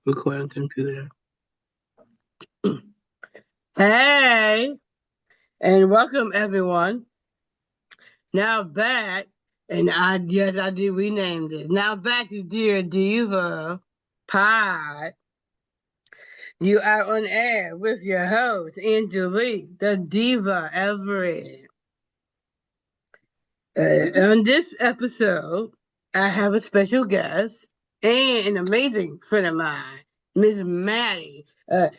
Recording computer. Hey, and welcome everyone. Now back, and yes, I did renamed it. Now back to Dear Diva Pod. You are on air with your host, Angelique, the Diva Everett. On this episode, I have a special guest and an amazing friend of mine, Miss Maddie.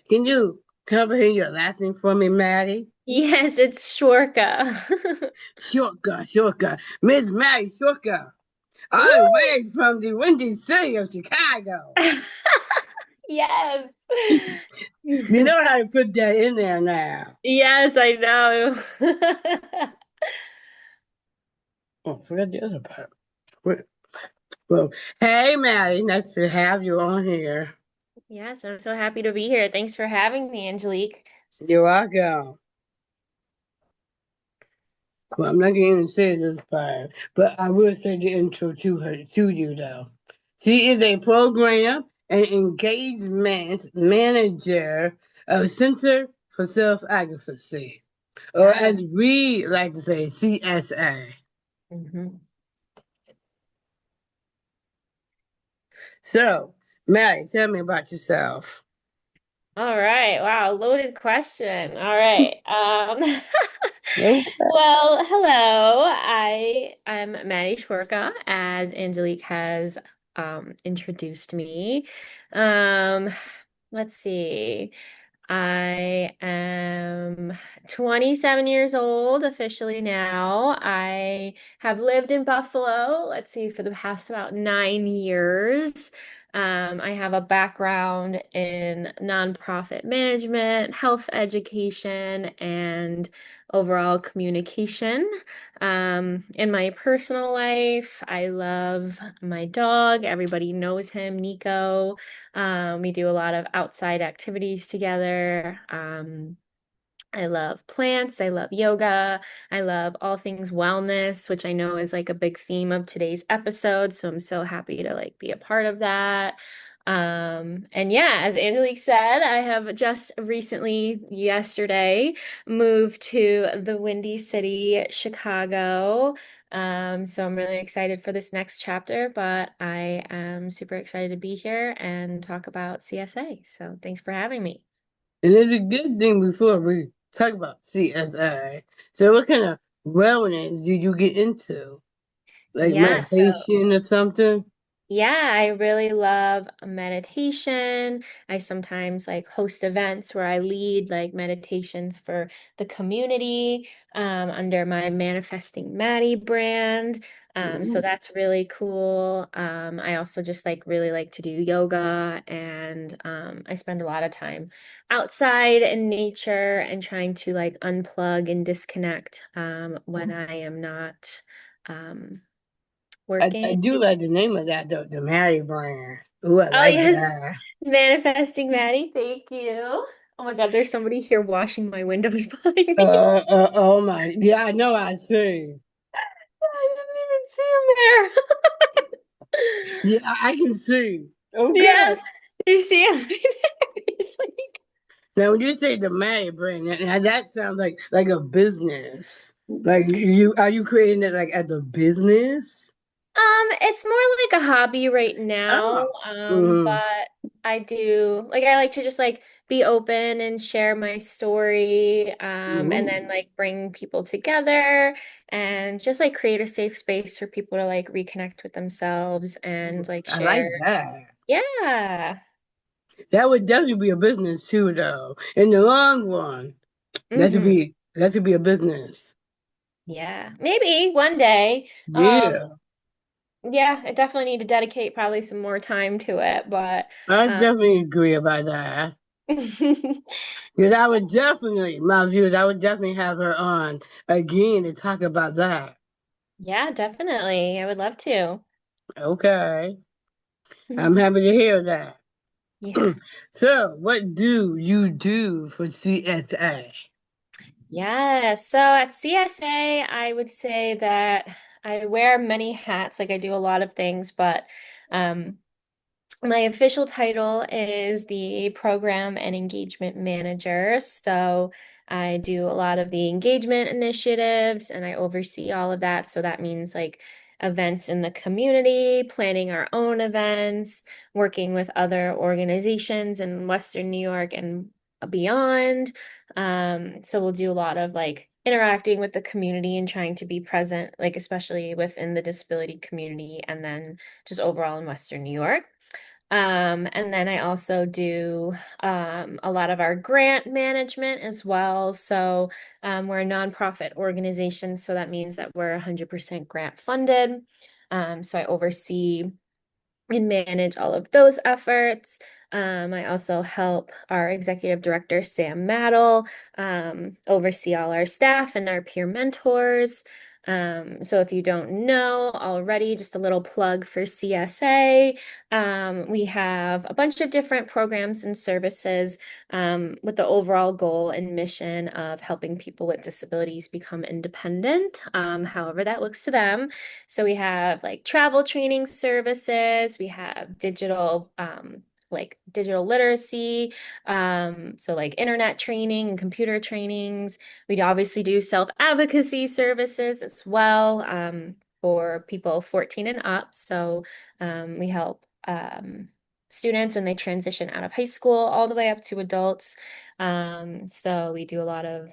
Can you comprehend your last name for me, Maddie? Yes, it's Shorka. Shortcut, shortcut. Miss Maddie Shortcut. All the Woo! way from the windy city of Chicago. Yes. You know how to put that in there now. Yes, I know. Oh, forget the other part. Wait, well, hey, Maddie, nice to have you on here. Yes, I'm so happy to be here. Thanks for having me, Angelique. You're welcome. Well, I'm not going to say this part, but I will say the intro to her, to you, though. She is a program and engagement manager of Center for Self Advocacy, or Yes. as we like to say, CSA. hmm So, Mary, tell me about yourself. All right. Wow, loaded question. All right. Okay. Well, hello. I am Maddie Shorka, as Angelique has introduced me. Um, let's see. I am 27 years old officially now. I have lived in Buffalo, let's see, for the past about 9 years. I have a background in nonprofit management, health education, and overall communication. In my personal life, I love my dog. Everybody knows him, Nico. We do a lot of outside activities together. I love plants. I love yoga. I love all things wellness, which I know is like a big theme of today's episode. So I'm so happy to like be a part of that. And yeah, as Angelique said, I have just recently, yesterday, moved to the Windy City, Chicago. So I'm really excited for this next chapter, but I am super excited to be here and talk about CSA. So thanks for having me. And it's a good thing before we talk about CSI. So, what kind of wellness do you get into? Like Yeah, so meditation or something? yeah, I really love meditation. I sometimes like host events where I lead like meditations for the community under my Manifesting Maddie brand. So Ooh, that's really cool. I also just like really like to do yoga and I spend a lot of time outside in nature and trying to like unplug and disconnect when I am not um, I working. do like the name of that, though, the Mary brand. Ooh, I Oh, like yes. that. Manifesting Maddie, thank you. Oh my God, there's somebody here washing my windows behind me. Oh my, yeah, I know, I see. I didn't even see him Yeah, I can see. there. Yeah, Okay. you see him right there. He's like, Now, when you say the Mary brand, now that sounds like a business. Like you, are you creating it like as a business? it's more like a hobby right now. Oh. Mm-hmm. But I do like I like to just like be open and share my story, and then Ooh, like bring people together and just like create a safe space for people to like reconnect with themselves and like I like share. that. Yeah. That would definitely be a business too, though. In the long run, hmm that should be a business. Yeah. Maybe one day. Yeah, Yeah, I definitely need to dedicate probably some more time to it, but I um definitely agree about that. Because I would definitely, my viewers, I would definitely have her on again to talk about that. yeah, definitely. I would love to. Okay, I'm happy to hear that. Yes. So, what do you do for CSA? Yeah. So at CSA, I would say that I wear many hats. Like I do a lot of things, but um My official title is the Program and Engagement Manager. So I do a lot of the engagement initiatives and I oversee all of that. So that means like events in the community, planning our own events, working with other organizations in Western New York and beyond. So we'll do a lot of like interacting with the community and trying to be present, like especially within the disability community and then just overall in Western New York. And then I also do a lot of our grant management as well. So we're a nonprofit organization, so that means that we're 100% grant funded. So I oversee and manage all of those efforts. I also help our executive director, Sam Maddle, oversee all our staff and our peer mentors. So if you don't know already, just a little plug for CSA. We have a bunch of different programs and services with the overall goal and mission of helping people with disabilities become independent, however that looks to them. So we have like travel training services, we have digital like digital literacy, so like internet training and computer trainings. We obviously do self-advocacy services as well, for people 14 and up. So we help students when they transition out of high school all the way up to adults. So we do a lot of,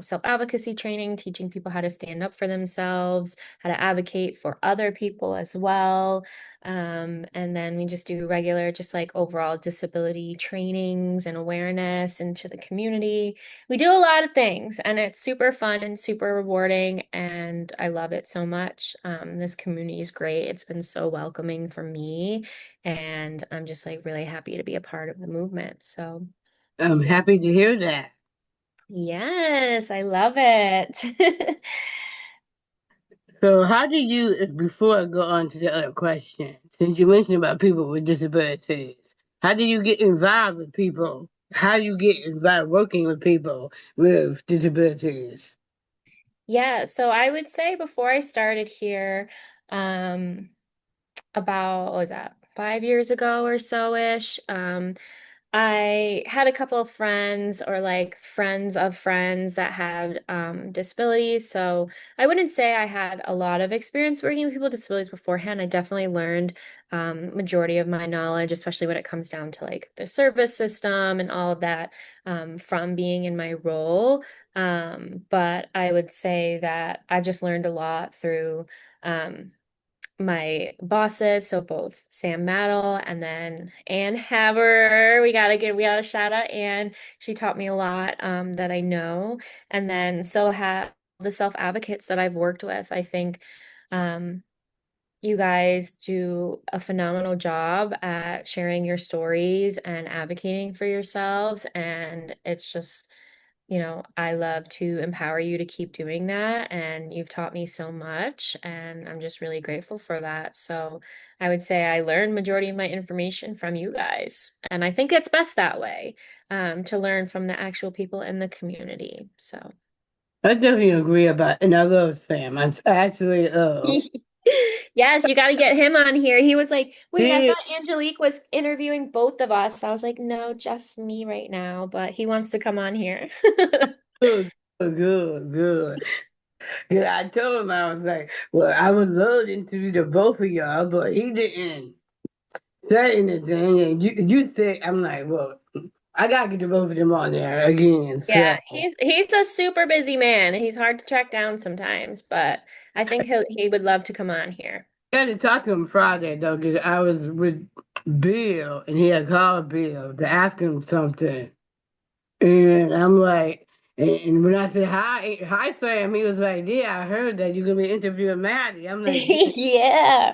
self-advocacy training, teaching people how to stand up for themselves, how to advocate for other people as well. And then we just do regular, just like overall disability trainings and awareness into the community. We do a lot of things and it's super fun and super rewarding. And I love it so much. This community is great. It's been so welcoming for me. And I'm just like really happy to be a part of the movement. So, I'm yeah. happy to hear that. Yes, I love it. So, how do you, before I go on to the other question, since you mentioned about people with disabilities, how do you get involved with people? How do you get involved working with people with disabilities? Yeah, so I would say before I started here, um, about, what was that, 5 years ago or so-ish. I had a couple of friends or like friends of friends that had disabilities. So I wouldn't say I had a lot of experience working with people with disabilities beforehand. I definitely learned majority of my knowledge, especially when it comes down to like the service system and all of that, from being in my role. But I would say that I've just learned a lot through um, my bosses, so both Sam Maddle and then Anne Haber. We gotta shout out Anne. She taught me a lot that I know. And then so have the self-advocates that I've worked with. I think um you guys do a phenomenal job at sharing your stories and advocating for yourselves. And it's just, I love to empower you to keep doing that. And you've taught me so much, and I'm just really grateful for that. So I would say I learned majority of my information from you guys. And I think it's best that way, to learn from the actual people in the community. So. I definitely agree about, and I love Sam. I actually, Yes, you got to get him on here. He was like, wait, I he thought Angelique was interviewing both of us. I was like, no, just me right now, but he wants to come on here. good, good, good. Yeah, I told him I was like, well, I would love to interview the both of y'all, but he didn't say anything. And you said, I'm like, well, I gotta get the both of them on there again. So Yeah, he's a super busy man. He's hard to track down sometimes, but I think he would love to come on here. I had to talk to him Friday though, because I was with Bill and he had called Bill to ask him something. And I'm like, and when I said hi Sam, he was like, yeah, I heard that you're gonna be interviewing Maddie. I'm like, Yeah.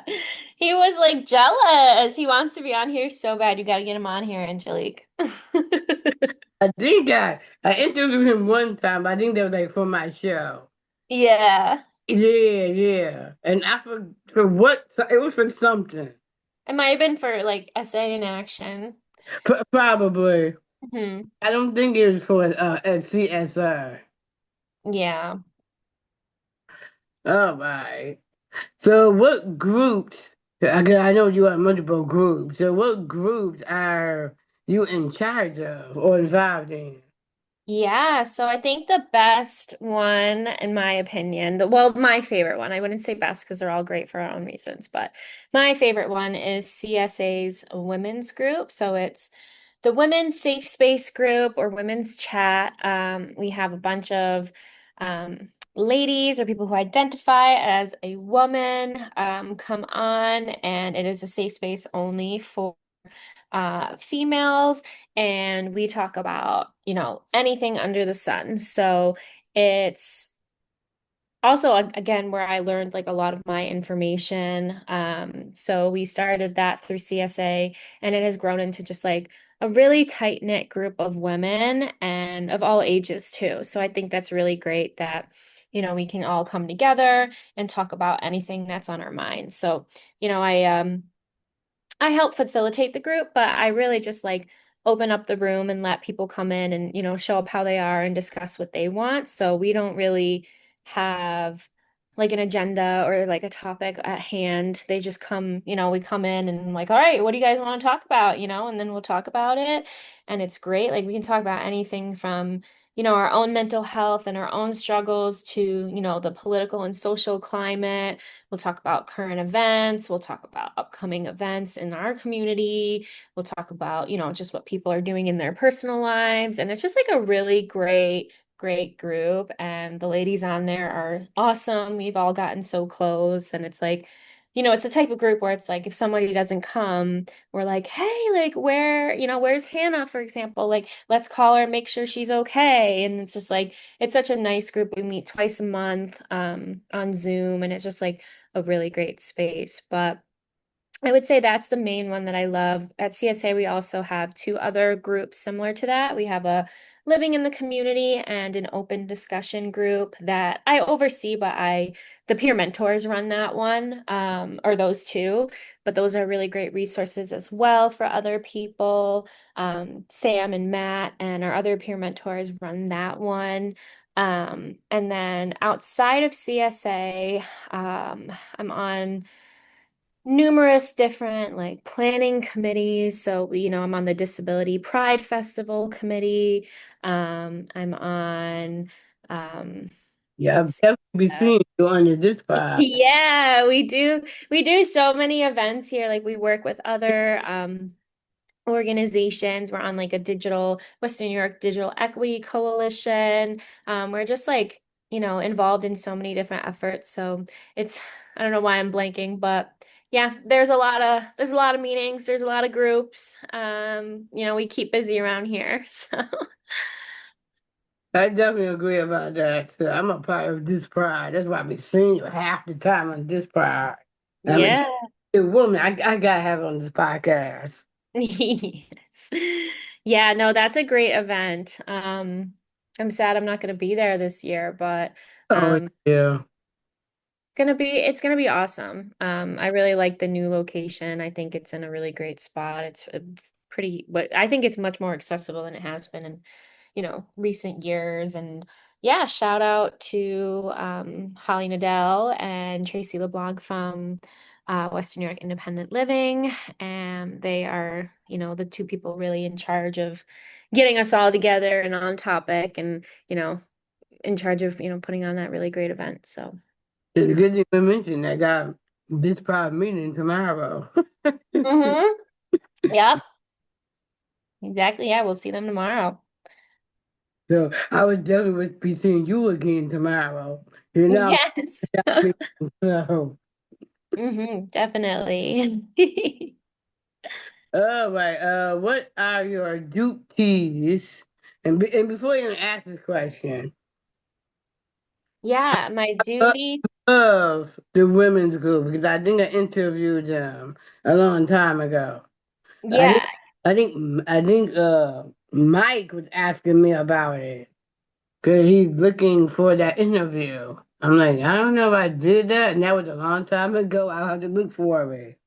He was like jealous. He wants to be on here so bad. You got to get him on here, Angelique. I think I interviewed him one time. I think that was like for my show. Yeah. Yeah, yeah. And I for what it was for something. It might have been for like essay in action. Probably. Hmm. I don't think it was for a CSR. Yeah. Oh my. So what groups? I know you are multiple groups. So what groups are you in charge of or involved in? Yeah, so I think the best one, in my opinion, well, my favorite one, I wouldn't say best because they're all great for our own reasons, but my favorite one is CSA's women's group. So it's the Women's Safe Space group or Women's Chat. We have a bunch of ladies or people who identify as a woman come on, and it is a safe space only for females, and we talk about, anything under the sun. So it's also again where I learned like a lot of my information. So we started that through CSA, and it has grown into just like a really tight-knit group of women and of all ages too. So I think that's really great that, we can all come together and talk about anything that's on our mind. So, I help facilitate the group, but I really just like open up the room and let people come in and, show up how they are and discuss what they want. So we don't really have like an agenda or like a topic at hand. They just come, we come in and like, all right, what do you guys want to talk about? And then we'll talk about it. And it's great. Like we can talk about anything from, our own mental health and our own struggles to, the political and social climate. We'll talk about current events. We'll talk about upcoming events in our community. We'll talk about, just what people are doing in their personal lives. And it's just like a really great group. And the ladies on there are awesome. We've all gotten so close. And it's like, it's the type of group where it's like if somebody doesn't come, we're like, hey, like where's Hannah, for example? Like, let's call her and make sure she's okay. And it's just like it's such a nice group. We meet twice a month on Zoom, and it's just like a really great space. But I would say that's the main one that I love. At CSA, we also have two other groups similar to that. We have a living in the community and an open discussion group that I oversee, but the peer mentors run that one, or those two. But those are really great resources as well for other people. Sam and Matt and our other peer mentors run that one. And then outside of CSA, I'm on numerous different like planning committees. So, I'm on the Disability Pride Festival committee. I'm on, Yeah, I've let's see. definitely be seeing you under this pod. Yeah, we do so many events here. Like we work with other organizations. We're on like a digital Western New York Digital Equity Coalition. We're just like, involved in so many different efforts. So it's, I don't know why I'm blanking, but yeah, there's a lot of meetings, there's a lot of groups. We keep busy around here. So I definitely agree about that. So I'm a part of this pride. That's why I be seeing you half the time on this pride. I'm a yeah. woman. I gotta have on this podcast. Yes. Yeah, no, that's a great event. I'm sad I'm not going to be there this year, but Oh um yeah. it's gonna be awesome. I really like the new location. I think it's in a really great spot. It's but I think it's much more accessible than it has been in, recent years. And yeah, shout out to Holly Nadell and Tracy LeBlanc from Western New York Independent Living. And they are, the two people really in charge of getting us all together and on topic and, in charge of, putting on that really great event. So It's a good thing you mentioned that. Got this pride meeting tomorrow. mm-hmm. Yep, exactly. Yeah, we'll see them tomorrow. So I would definitely be seeing you again tomorrow. You know, Yes. so Definitely. all right. What are your duties? And before you even ask this question, Yeah, my uh, duty. of the women's group because I think I interviewed them a long time ago. I think Yeah. I think Mike was asking me about it because he's looking for that interview. I'm like, I don't know if I did that, and that was a long time ago. I'll have to look for it.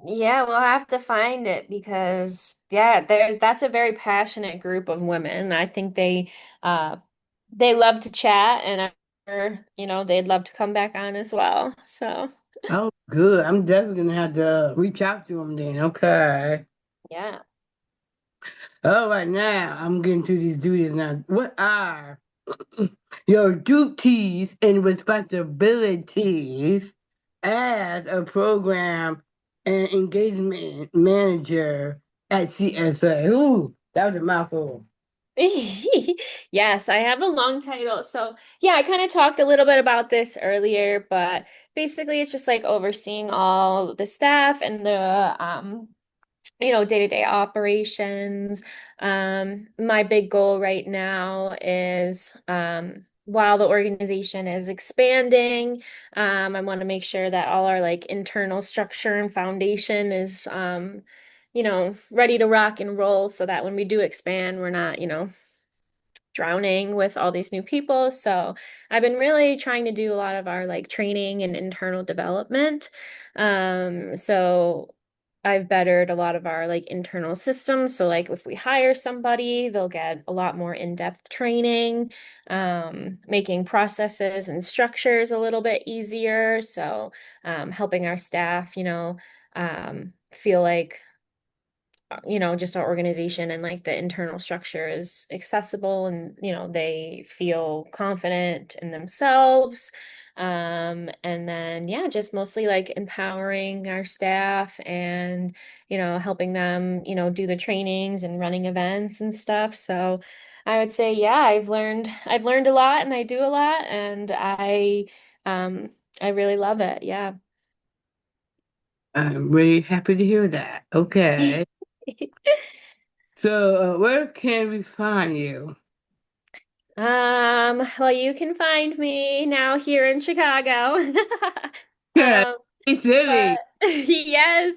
Yeah, we'll have to find it because yeah, that's a very passionate group of women. I think they love to chat and they'd love to come back on as well. So Oh, good. I'm definitely gonna have to reach out to him then. Okay. Yeah. All right, now I'm getting to these duties now. What are your duties and responsibilities as a program and engagement manager at CSA? Ooh, that was a mouthful. Yes, I have a long title. So, yeah, I kind of talked a little bit about this earlier, but basically it's just like overseeing all the staff and the day-to-day operations. My big goal right now is while the organization is expanding, I want to make sure that all our like internal structure and foundation is ready to rock and roll so that when we do expand, we're not, drowning with all these new people. So I've been really trying to do a lot of our like training and internal development. So I've bettered a lot of our like internal systems. So like if we hire somebody, they'll get a lot more in-depth training, making processes and structures a little bit easier. So helping our staff, feel like just our organization and like the internal structure is accessible and, they feel confident in themselves. And then, yeah, just mostly like empowering our staff and, helping them, do the trainings and running events and stuff. So I would say, yeah, I've learned a lot and I do a lot and um, I really love it. Yeah. I'm really happy to hear that. Okay. So, where can we find you? Well, you can find me now here in Chicago. Yeah, Um, hey, silly. but yes,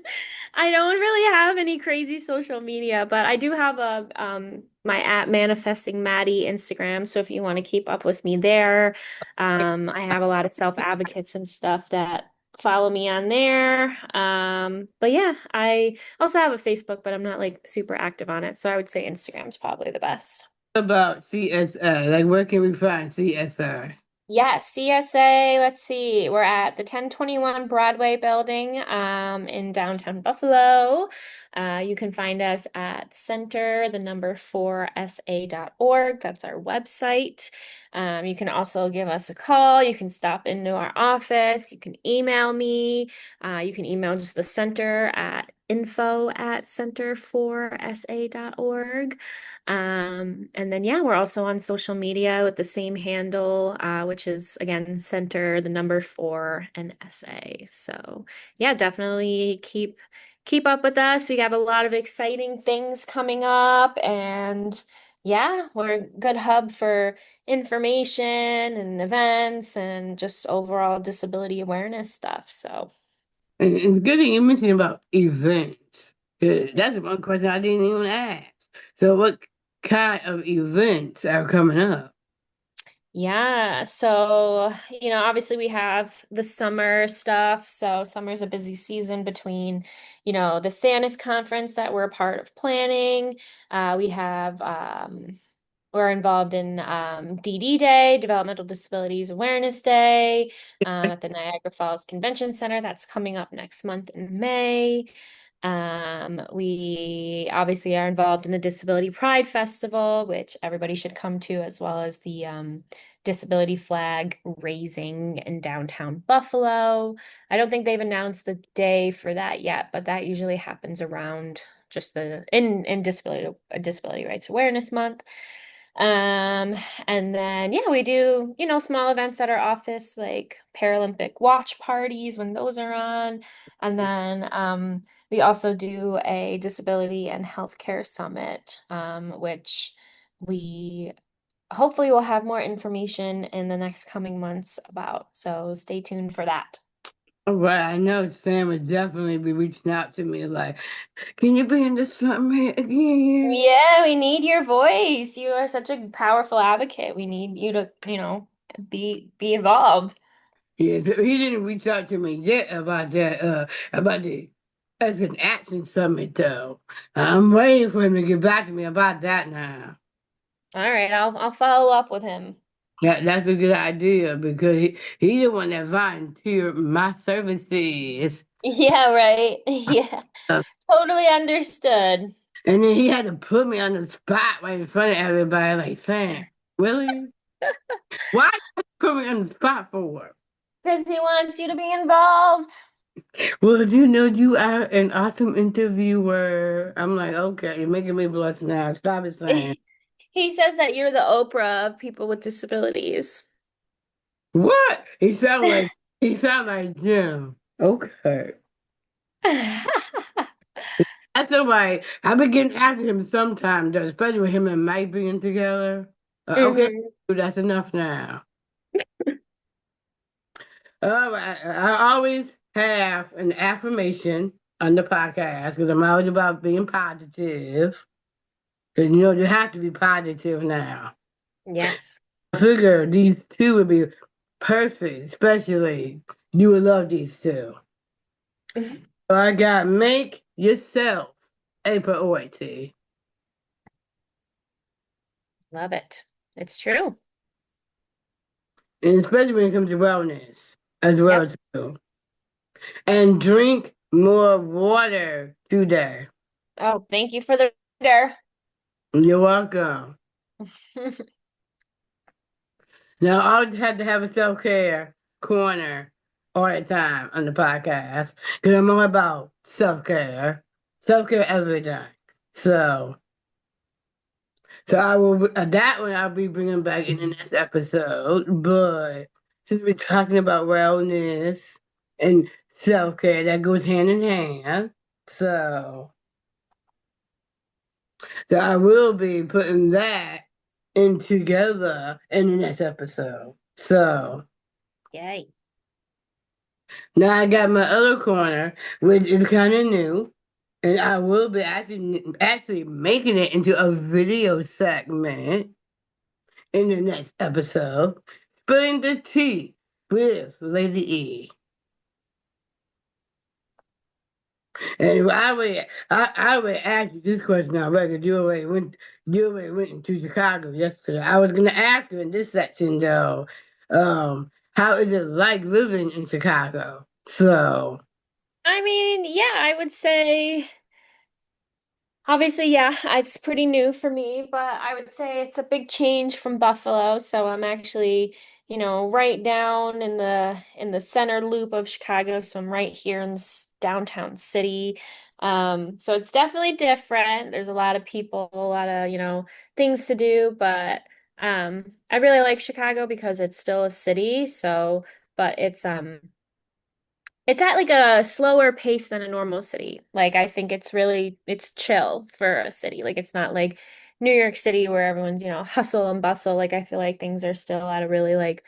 I don't really have any crazy social media, but I do have a my at Manifesting Maddie Instagram. So if you want to keep up with me there, I have a lot of self advocates and stuff that follow me on there. But yeah, I also have a Facebook, but I'm not like super active on it. So I would say Instagram's probably the best. About CSI. Like, where can we find CSI? Yeah, CSA, let's see. We're at the 1021 Broadway building in downtown Buffalo. You can find us at center, the number 4sa.org. That's our website. You can also give us a call. You can stop into our office. You can email me. You can email just the center at info@center4sa.org. And then, yeah, we're also on social media with the same handle, which is again center, the number 4 and SA. So, yeah, definitely keep up with us. We have a lot of exciting things coming up, and yeah, we're a good hub for information and events and just overall disability awareness stuff. So. And it's good that you mentioned about events. 'Cause that's one question I didn't even ask. So, what kind of events are coming up? Yeah, so obviously we have the summer stuff. So summer's a busy season between, the SANUS conference that we're a part of planning. We have we're involved in DD Day, Developmental Disabilities Awareness Day, at the Niagara Falls Convention Center. That's coming up next month in May. We obviously are involved in the Disability Pride Festival, which everybody should come to, as well as the disability flag raising in downtown Buffalo. I don't think they've announced the day for that yet, but that usually happens around just the in disability rights awareness month. Um, and then yeah, we do, small events at our office like Paralympic watch parties when those are on. And then we also do a disability and healthcare summit, which we hopefully will have more information in the next coming months about. So stay tuned for that. All right, I know Sam would definitely be reaching out to me like, can you bring this something here again? Yeah, we need your voice. You are such a powerful advocate. We need you to, be involved. Yeah, so he didn't reach out to me yet about that, about the as an action summit though. I'm waiting for him to get back to me about that now. All right, I'll follow up with him. That's a good idea because he the one that volunteered my services. Yeah, right. Yeah. Uh, Totally understood. And then he had to put me on the spot right in front of everybody, like saying, "Really? Why you put me on the spot for?" Because he wants you to be involved. Well, you know you are an awesome interviewer. I'm like, okay, you're making me blush now. Stop it saying. He says that you're the Oprah of people with disabilities. What? He sound like Jim. Okay. That's all right. I've been getting after him sometimes, though, especially with him and Mike being together. Okay, Hmm. that's enough now. All right. I always have an affirmation on the podcast because I'm always about being positive. Because, you have to be positive now. Yes. I figure these two would be perfect, especially you would love these two. So I got make yourself a priority. Love it. It's true. And especially when it comes to wellness as well Yep. too. And drink more water today. Oh, thank you for the reminder. You're welcome. Now I would have to have a self-care corner all the time on the podcast because I'm all about self-care. Self-care every day. So so I will that one I'll be bringing back in the next episode. But since we're talking about wellness and self care, that goes hand in hand. So so I will be putting that in together in the next episode. So Yay. now I got my other corner, which is kind of new. And I will be actually making it into a video segment in the next episode, spilling the tea with Lady E. And I would ask you this question already. You already went into Chicago yesterday. I was gonna ask you in this section though, how is it like living in Chicago? So I mean, yeah, I would say. Obviously, yeah, it's pretty new for me, but I would say it's a big change from Buffalo. So I'm actually, right down in the center loop of Chicago. So I'm right here in this downtown city. So it's definitely different. There's a lot of people, a lot of, things to do, but I really like Chicago because it's still a city. So, but it's at like a slower pace than a normal city. Like I think it's chill for a city. Like it's not like New York City where everyone's, hustle and bustle. Like I feel like things are still at a really like,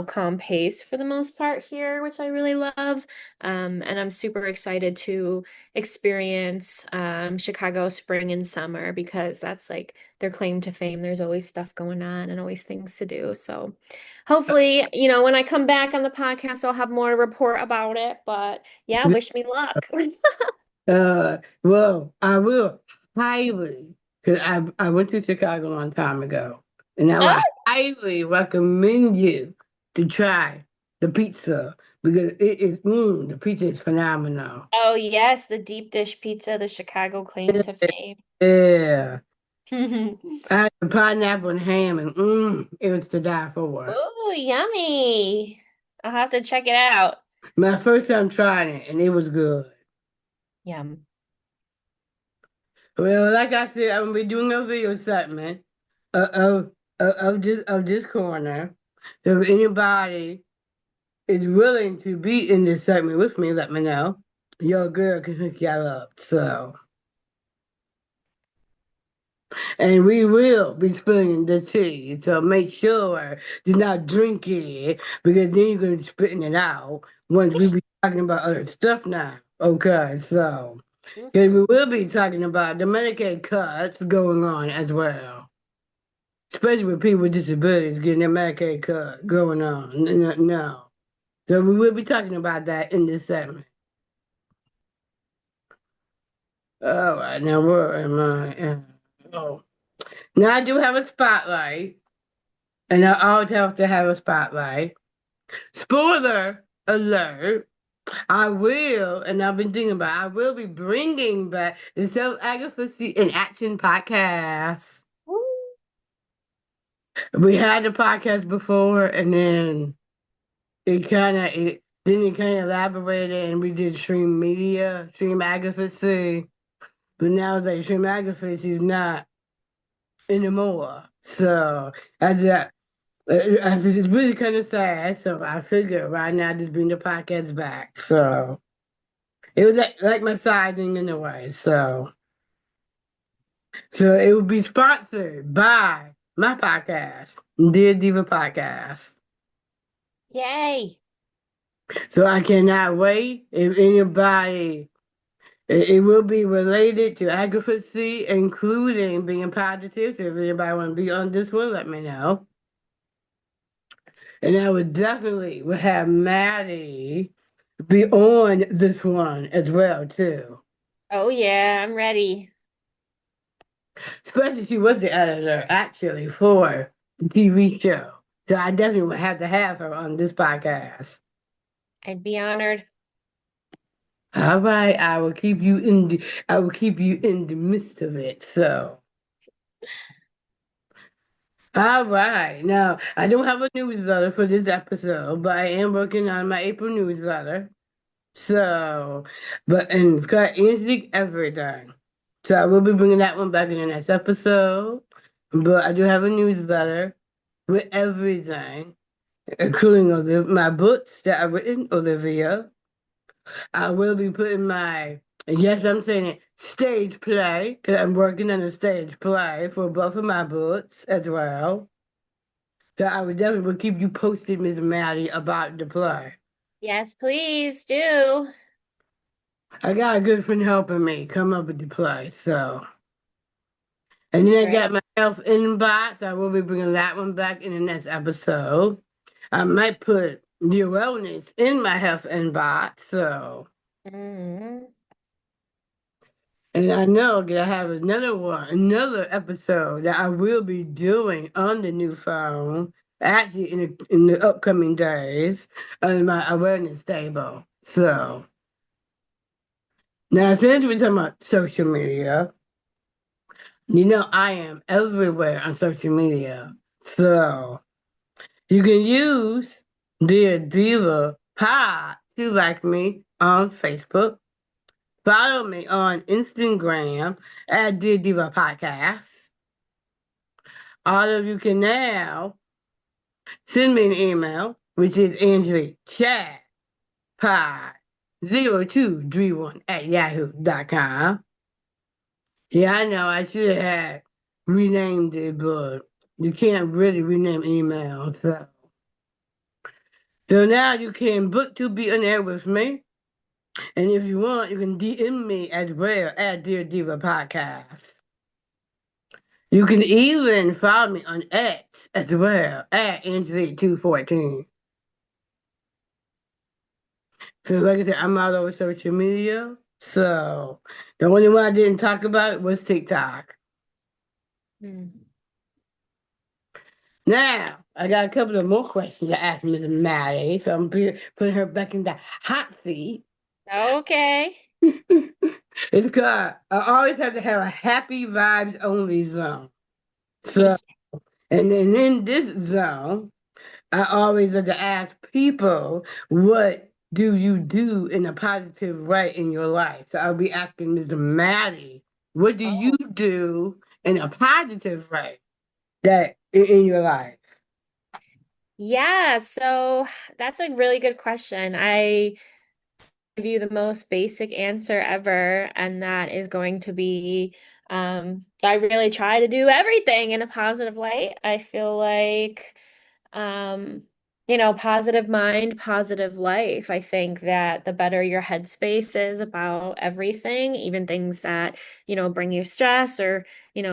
calm pace for the most part here, which I really love. And I'm super excited to experience Chicago spring and summer because that's like their claim to fame. There's always stuff going on and always things to do. So hopefully, when I come back on the podcast, I'll have more to report about it. But yeah, wish me luck. well, I will highly, because I went to Chicago a long time ago, and I Oh, would highly recommend you to try the pizza because the pizza is phenomenal. oh yes, the deep dish pizza, the Chicago claim to fame. Yeah, I had the pineapple and ham, and it was to die for. Ooh, yummy. I'll have to check it out. My first time trying it, and it was good. Yum. Well, like I said, I'm gonna be doing a video segment of this corner. So if anybody is willing to be in this segment with me, let me know. Your girl can hook y'all up. So, and we will be spilling the tea. So make sure do not drink it because then you're gonna be spitting it out once we be talking about other stuff now. Okay, so because Hmm. we will be talking about the Medicaid cuts going on as well. Especially with people with disabilities getting their Medicaid cut going on. No. So we will be talking about that in this segment. All right, now where am I? Oh, now I do have a spotlight, and I always have to have a spotlight. Spoiler alert. I will, and I've been thinking about it, I will be bringing back the Self Advocacy in Action podcast. Woo. We had the podcast before, and then it kind of elaborated, and we did stream advocacy. But now it's like stream advocacy is not anymore. So it's really kind of sad. So I figured right now just bring the podcast back. So it was like my siding in a way. So it will be sponsored by my podcast, Dear Diva Podcast. Yay. So I cannot wait. If anybody, it will be related to advocacy, including being positive. So if anybody want to be on this one, let me know. And I would definitely would have Maddie be on this one as well too. Oh yeah, I'm ready. Especially she was the editor actually for the TV show. So I definitely would have to have her on this podcast. I'd be honored. All right, I will keep you in the midst of it. So all right. Now I don't have a newsletter for this episode, but I am working on my April newsletter. So, and it's got Angelique Everything. So I will be bringing that one back in the next episode. But I do have a newsletter with everything, including my books that I've written, Olivia. I will be putting yes, I'm saying it, stage play, because I'm working on a stage play for both of my books as well. So I would definitely will keep you posted, Miss Maddie, about the play. Yes, please do. I got a good friend helping me come up with the play, so. And then I Great. got my health inbox. I will be bringing that one back in the next episode. I might put your wellness in my health inbox, so. Mm. And I know that I have another episode that I will be doing on the new phone, actually in the upcoming days, on my awareness table. So now, since we're talking about social media, I am everywhere on social media. So you can use Dear Diva Pod to like me on Facebook. Follow me on Instagram at Dear Diva Podcast. All of you can now send me an email, which is AngeliqueChatPod0231 at yahoo.com. Yeah, I know I should have had renamed it, but you can't really rename email. So now you can book to be on air with me. And if you want, you can DM me as well at Dear Diva Podcast. You can even follow me on X as well at Angelique214. So like I said, I'm all over social media. So the only one I didn't talk about was TikTok. Mm. Now, I got a couple of more questions to ask Ms. Maddie, so I'm putting her back in the hot seat. Okay. It's called, I always have to have a happy vibes only zone. So, and then in this zone, I always have to ask people, what do you do in a positive way in your life? So I'll be asking Ms. Maddie, what do you Oh. do in a positive way that in your life? Yeah, so that's a really good question. I give you the most basic answer ever, and that is going to be I really try to do everything in a positive light. I feel like um, positive mind, positive life. I think that the better your headspace is about everything, even things that, bring you stress or,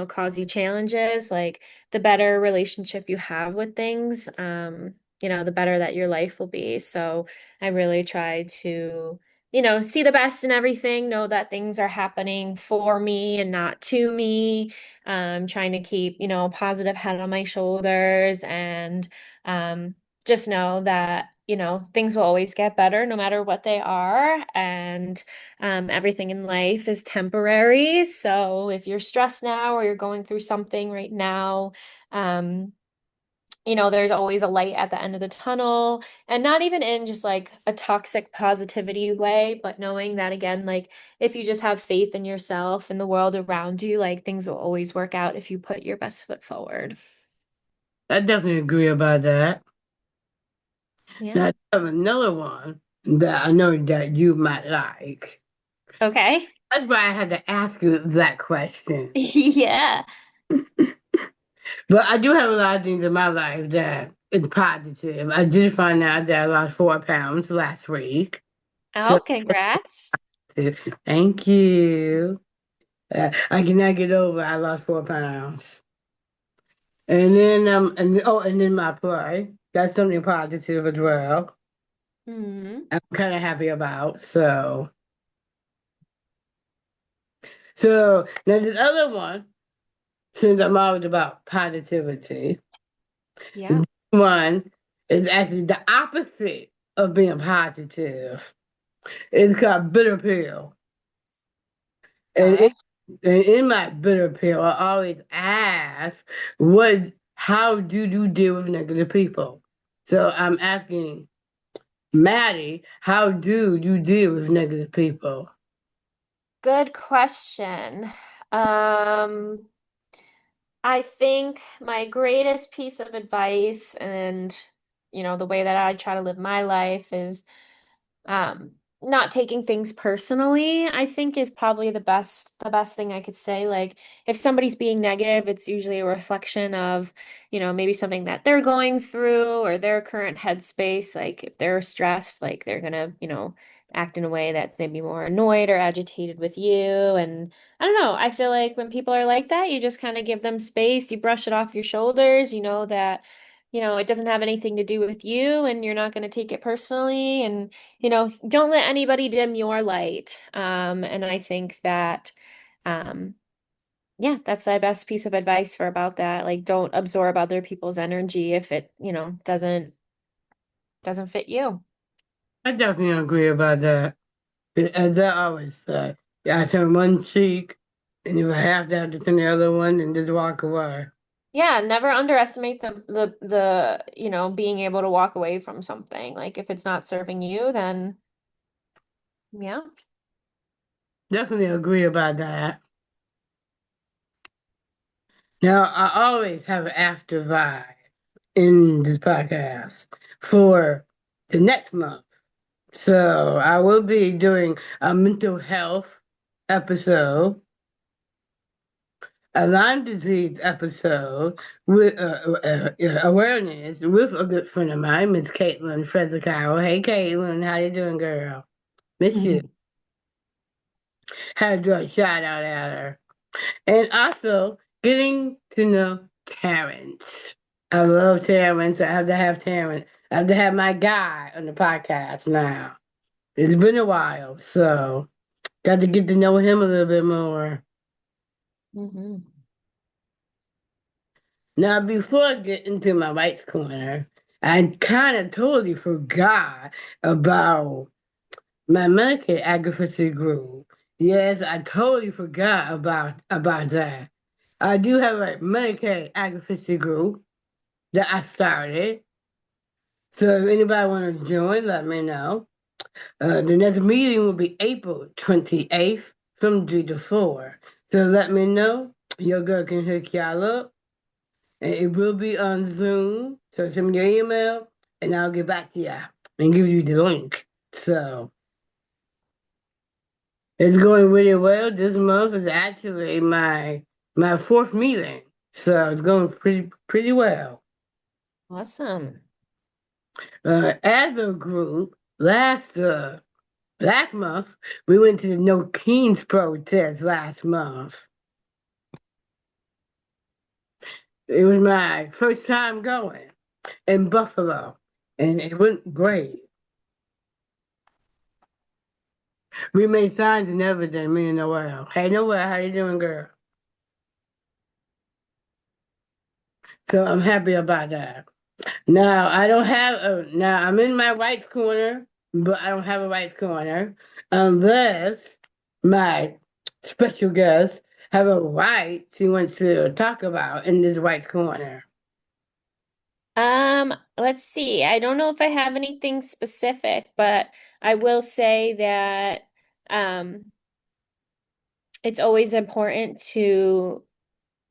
cause you challenges, like the better relationship you have with things, the better that your life will be. So I really try to see the best in everything, know that things are happening for me and not to me. Trying to keep, a positive head on my shoulders and um, just know that, things will always get better no matter what they are. And everything in life is temporary. So if you're stressed now or you're going through something right now, um, there's always a light at the end of the tunnel, and not even in just like a toxic positivity way, but knowing that again, like if you just have faith in yourself and the world around you, like things will always work out if you put your best foot forward. I definitely agree about that. Yeah. Now, I have another one that I know that you might like. Okay. That's why I had to ask you that question. Yeah. But I do have a lot of things in my life that is positive. I did find out that I lost 4 pounds last week. So Oh, congrats. thank you. I cannot get over I lost 4 pounds. And then my play. That's something positive as well. Hmm. I'm kind of happy about. So now this other one, since I'm always about positivity, Yeah. this one is actually the opposite of being positive. It's called bitter pill. And, Okay. it, and in my bitter pill, I always ask, how do you deal with negative people? So I'm asking Maddie, how do you deal with negative people? Good question. Um, I think my greatest piece of advice and, the way that I try to live my life is um not taking things personally. I think is probably the best thing I could say. Like if somebody's being negative, it's usually a reflection of, maybe something that they're going through or their current headspace. Like if they're stressed, like they're gonna, act in a way that's maybe more annoyed or agitated with you. And I don't know, I feel like when people are like that, you just kind of give them space, you brush it off your shoulders, you know that it doesn't have anything to do with you and you're not going to take it personally. And don't let anybody dim your light. And I think that, um, yeah, that's my best piece of advice for about that. Like, don't absorb other people's energy if it, doesn't fit you. I definitely agree about that. As I always say, I turn one cheek, and if I have to turn the other one and just walk away. Yeah, never underestimate the being able to walk away from something. Like, if it's not serving you, then yeah. Definitely agree about that. Now, I always have an after vibe in this podcast for the next month. So I will be doing a mental health episode, a Lyme disease episode with awareness with a good friend of mine, Miss Caitlin Frezicow. Hey, Caitlin, how you doing, girl? Miss you. Mhm. Had to do a shout out at her. And also getting to know Terrence. I love Terrence. I have to have Terrence. I have to have my guy on the podcast now. It's been a while, so got to get to know him a little bit more. Mhm. Now, before I get into my rights corner, I kind of totally forgot about my Medicaid advocacy group. Yes, I totally forgot about that. I do have a Medicaid advocacy group that I started. So if anybody want to join, let me know. The next meeting will be April 28th from 3 to 4. So let me know. Your girl can hook y'all up. And it will be on Zoom. So send me your email and I'll get back to you and give you the link. So it's going really well. This month is actually my fourth meeting. So it's going pretty well. Awesome. As a group, last month we went to the No Kings protest last month. It was my first time going in Buffalo, and it went great. We made signs and everything, me and Noel. Hey, Noel, how you doing, girl? So I'm happy about that. Now I don't have now I'm in my rights corner, but I don't have a rights corner unless my special guest have a right she wants to talk about in this rights corner. Let's see. I don't know if I have anything specific, but I will say that um it's always important to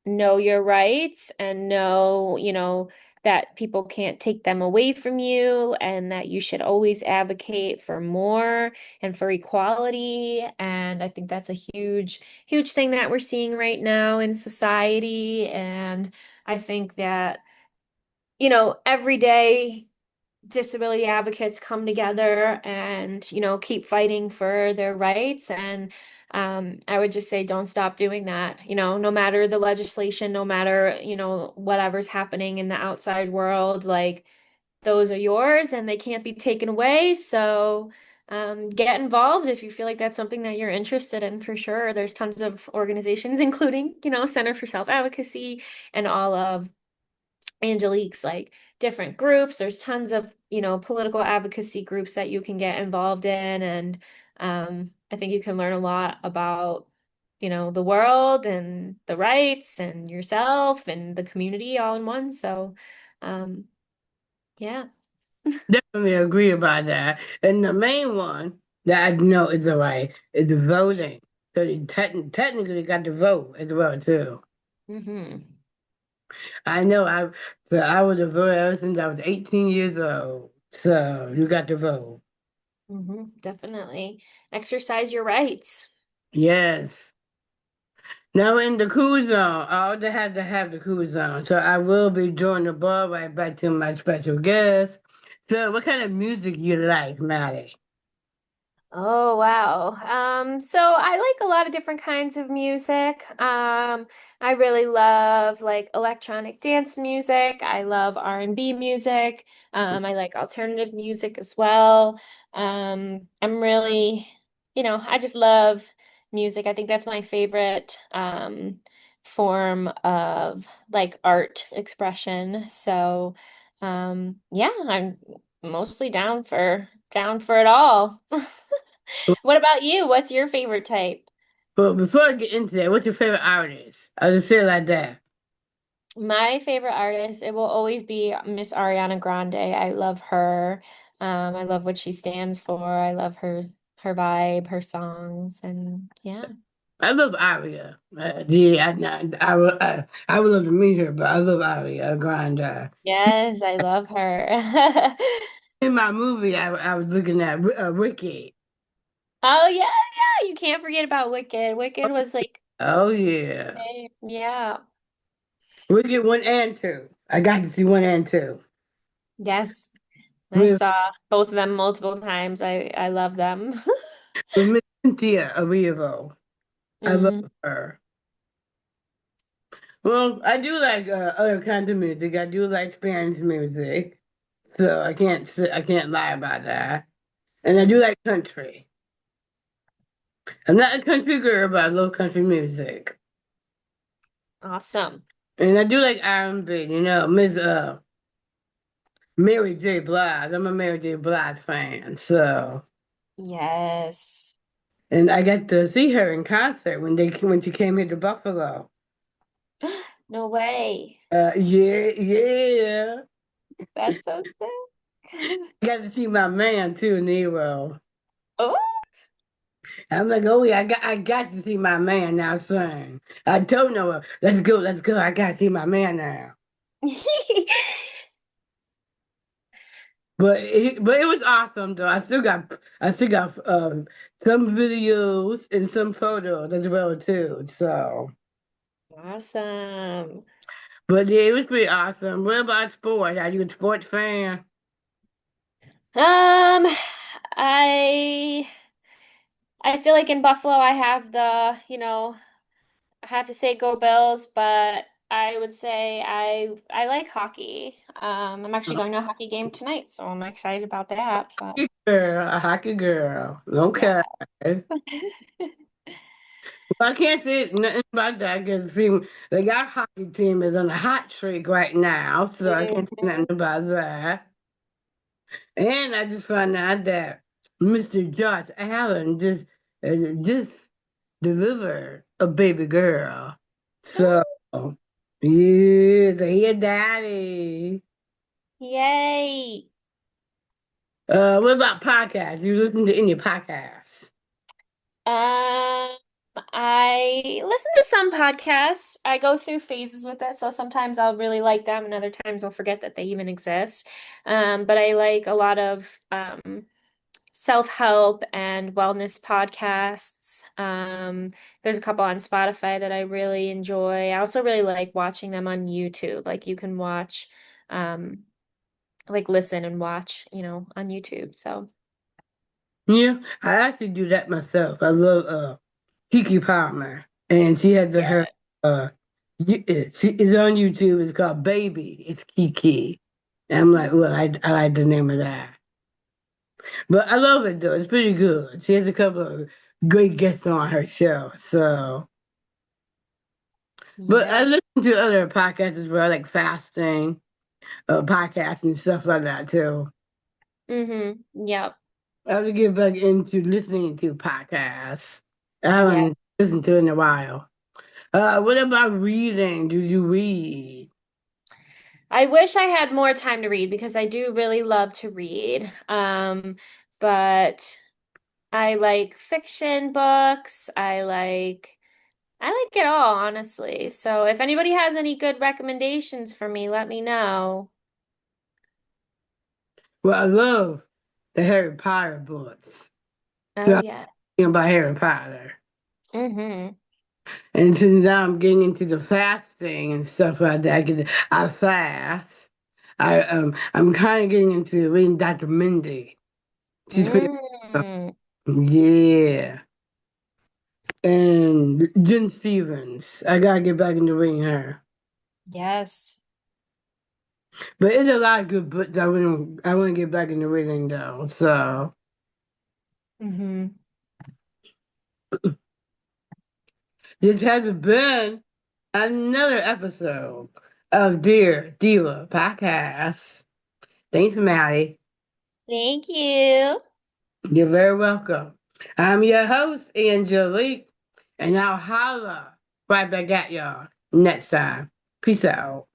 know your rights and know, that people can't take them away from you and that you should always advocate for more and for equality. And I think that's a huge, huge thing that we're seeing right now in society. And I think that, every day disability advocates come together and, keep fighting for their rights. And I would just say don't stop doing that. No matter the legislation, no matter, whatever's happening in the outside world, like those are yours and they can't be taken away. So get involved if you feel like that's something that you're interested in for sure. There's tons of organizations, including, Center for Self-Advocacy and all of Angelique's like different groups. There's tons of, political advocacy groups that you can get involved in. And I think you can learn a lot about, the world and the rights and yourself and the community all in one. So, um, yeah. Definitely agree about that. And the main one that I know is the right is the voting. So you technically got to vote as well too. hmm I know I was a voter ever since I was 18 years old. So you got to vote. Definitely. Exercise your rights. Yes. Now in the cool zone, I also have to have the cool zone. So I will be joining the ball right back to my special guest. So what kind of music you like, Maddie? Oh, wow. So I like a lot of different kinds of music. I really love like electronic dance music. I love R&B music. I like alternative music as well. I'm really, I just love music. I think that's my favorite form of like art expression. So, yeah, I'm mostly down for it all. What about you? What's your favorite type? But before I get into that, what's your favorite artist? I'll just say it like that. My favorite artist, it will always be Miss Ariana Grande. I love her. I love what she stands for. I love her vibe, her songs, and yeah. I love Aria. Yeah, I would love to meet her, but I love Aria Grande. Yes, I love her. In my movie, I was looking at Wicked. Oh yeah, yeah, you can't forget about Wicked. Wicked was like, Oh yeah, yeah. Wicked 1 and 2. I got to see 1 and 2 Yes. I with saw both of them multiple times. I love them. Miss Cynthia Erivo. I love Mm. her. Well, I do like other kinds of music. I do like Spanish music, so I can't lie about that. And I do like country. I'm not a country girl, but I love country music. Awesome. And I do like R&B, Miss Mary J. Blige. I'm a Mary J. Blige fan. So, Yes. and I got to see her in concert when she came here to Buffalo. No way. Yeah, yeah. That's so sick. I got to see my man too, Nero. Oh. I'm like, oh yeah, I got to see my man now soon. I told Noah, let's go. I got to see my man now. But it was awesome though. I still got some videos and some photos as well too. So, Awesome. but yeah, it was pretty awesome. What about sports? Are you a sports fan? Um, I I feel like in Buffalo I have I have to say go Bills, but I would say I like hockey. I'm actually going to a hockey game tonight, so I'm excited about that. But Hockey girl, a hockey girl. yeah. Okay. I can't say nothing about that because see, like our hockey team is on a hot streak right now, so I can't say nothing Mhm. about that. And I just found out that Mr. Josh Allen just delivered a baby girl. So yeah, he a daddy. Yay. What about podcasts? You listen to any podcasts? Um, I listen to some podcasts. I go through phases with it, so sometimes I'll really like them, and other times I'll forget that they even exist. But I like a lot of self-help and wellness podcasts. There's a couple on Spotify that I really enjoy. I also really like watching them on YouTube. Like you can watch, um, like listen and watch, on YouTube. So Yeah, I actually do that myself. I love Kiki Palmer, and she has her yeah. she is on YouTube. It's called Baby. It's Kiki, and I'm like, well, I like the name of that. But I love it though. It's pretty good. She has a couple of great guests on her show. So, but I Yeah. listen to other podcasts as well, like fasting podcasts and stuff like that too. Mm-hmm. Yep. I have to get back into listening to podcasts. I Yeah. haven't listened to in a while. What about reading? Do you read? I wish I had more time to read because I do really love to read. But I like fiction books. I like it all, honestly. So if anybody has any good recommendations for me, let me know. Well, I love the Harry Potter books. So Oh I'm yeah. thinking about Harry Potter. Mm-hmm. And since now I'm getting into the fasting and stuff like that, I fast. I'm kind of getting into reading Dr. Mindy. She's pretty, Mm. yeah. And Jen Stevens. I gotta get back into reading her. Yes. But it's a lot of good books I want to get back into reading though. So Mm-hmm. this has been another episode of Dear Diva Podcast. Thanks, Maddie. Thank you. You're very welcome. I'm your host, Angelique, and I'll holla right back at y'all next time. Peace out.